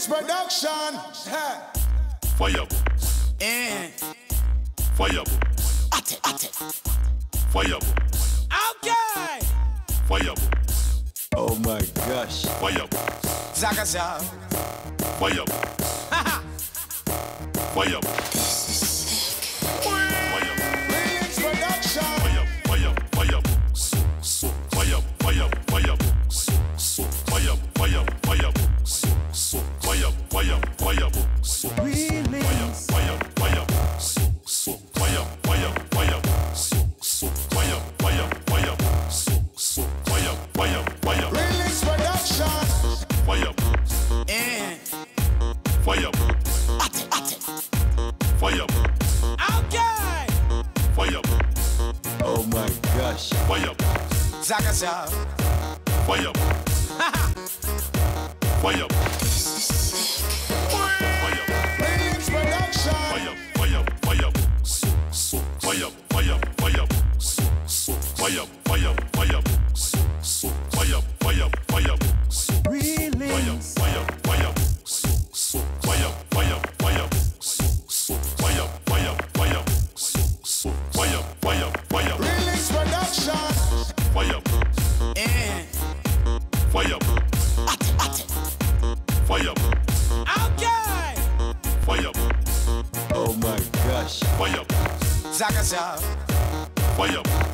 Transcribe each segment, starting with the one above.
Realings Production. Fireworks. Fireworks. Fireworks. Okay. Fireworks. Oh my gosh. Fireworks. Zagaza. Fireworks. Fireworks. Realings Production. Fireworks. Fireworks. Fireworks. Realings. Realings Production. Okay. Oh my gosh. Zagaza. Realings Production. Realings. Realings Production. Okay. Oh my gosh. Zagaza. Realings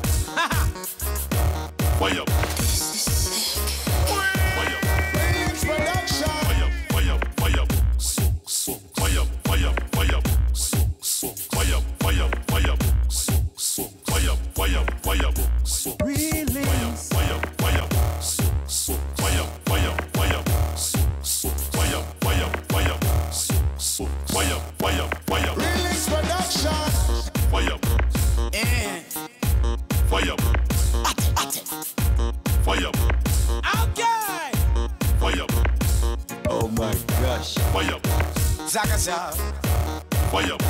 Production. Realings. Realings Production. Okay. Oh my gosh. Zagaza. Realings Production.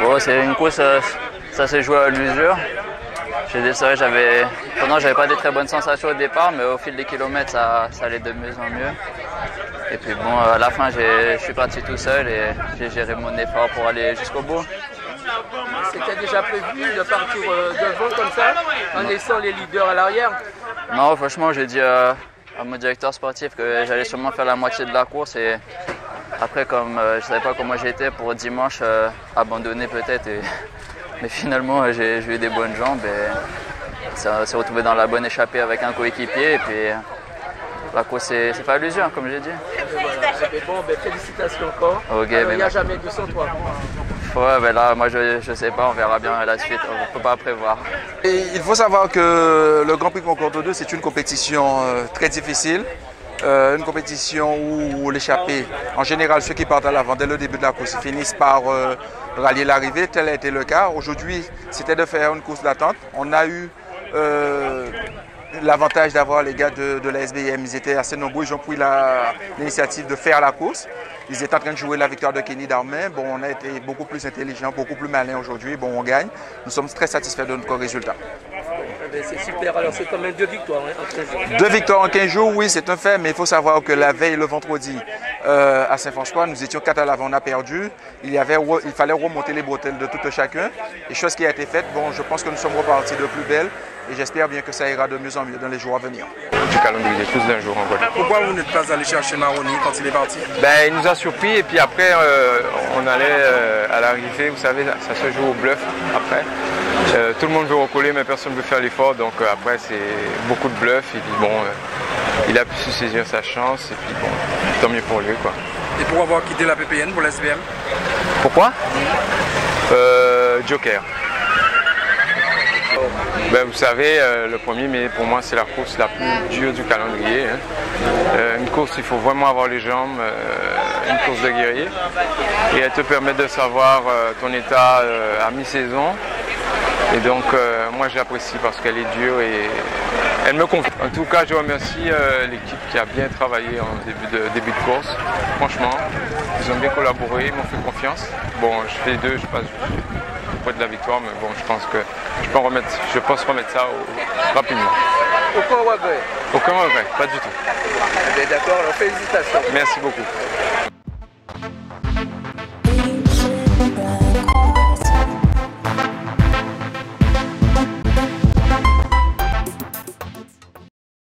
Bon, c'est une course, ça s'est joué à l'usure. Pendant j'avais pas des très bonnes sensations au départ, mais au fil des kilomètres, ça allait de mieux en mieux. Et puis bon, à la fin, je suis parti tout seul et j'ai géré mon effort pour aller jusqu'au bout. C'était déjà prévu de partir devant comme ça, en laissant les leaders à l'arrière? Non, franchement, j'ai dit à mon directeur sportif que j'allais sûrement faire la moitié de la course. Et après, comme je ne savais pas comment j'étais pour dimanche, abandonner peut-être. Mais finalement, j'ai eu des bonnes jambes et ça s'est retrouvé dans la bonne échappée avec un coéquipier. Et puis la course s'est fait à l'usure, comme j'ai dit. Mais bon, ben, félicitations encore. Ok, Alors, mais il n'y a merci. jamais de sans toi. Ouais, ben là, moi je sais pas, on verra bien la suite, on ne peut pas prévoir. Et il faut savoir que le Grand Prix Concorde 2, c'est une compétition très difficile. Une compétition où l'échappée, en général ceux qui partent à l'avant dès le début de la course, ils finissent par rallier l'arrivée, tel a été le cas. Aujourd'hui, c'était de faire une course d'attente. On a eu l'avantage d'avoir les gars de la SBM, ils étaient assez nombreux, ils ont pris l'initiative de faire la course. Ils étaient en train de jouer la victoire de Kenny Darmin. Bon, on a été beaucoup plus intelligents, beaucoup plus malins aujourd'hui. Bon, on gagne. Nous sommes très satisfaits de notre résultat. C'est super, alors c'est quand même 2 victoires hein, en 15 jours. 2 victoires en 15 jours, oui, c'est un fait, mais il faut savoir que la veille, le vendredi, à Saint-François, nous étions 4 à l'avant, on a perdu. Il fallait remonter les bretelles de tout chacun. Et chose qui a été faite, bon, je pense que nous sommes repartis de plus belle et j'espère bien que ça ira de mieux en mieux dans les jours à venir. Du calendrier, plus d'un jour en Guadeloupe. Pourquoi vous n'êtes pas allé chercher Maroni quand il est parti? Ben, il nous a surpris et puis après on allait à l'arrivée, vous savez, ça se joue au bluff après. Tout le monde veut recoller mais personne ne veut faire l'effort, donc après c'est beaucoup de bluff et puis bon, il a pu se saisir sa chance et puis bon, tant mieux pour lui quoi. Et pour avoir quitté la PPN pour la SBM? Pourquoi Joker. Ben, vous savez, le 1er mai, pour moi, c'est la course la plus dure du calendrier. Hein. Une course, il faut vraiment avoir les jambes, une course de guerrier. Et elle te permet de savoir ton état à mi-saison. Et donc, moi, j'apprécie parce qu'elle est dure et elle me confie. En tout cas, je remercie l'équipe qui a bien travaillé en début de course. Franchement, ils ont bien collaboré, ils m'ont fait confiance. Bon, je fais 2, je passe près de la victoire, mais bon, je pense que je pense remettre ça rapidement. Aucun regret? Aucun regret, pas du tout. D'accord, alors félicitations. Merci beaucoup.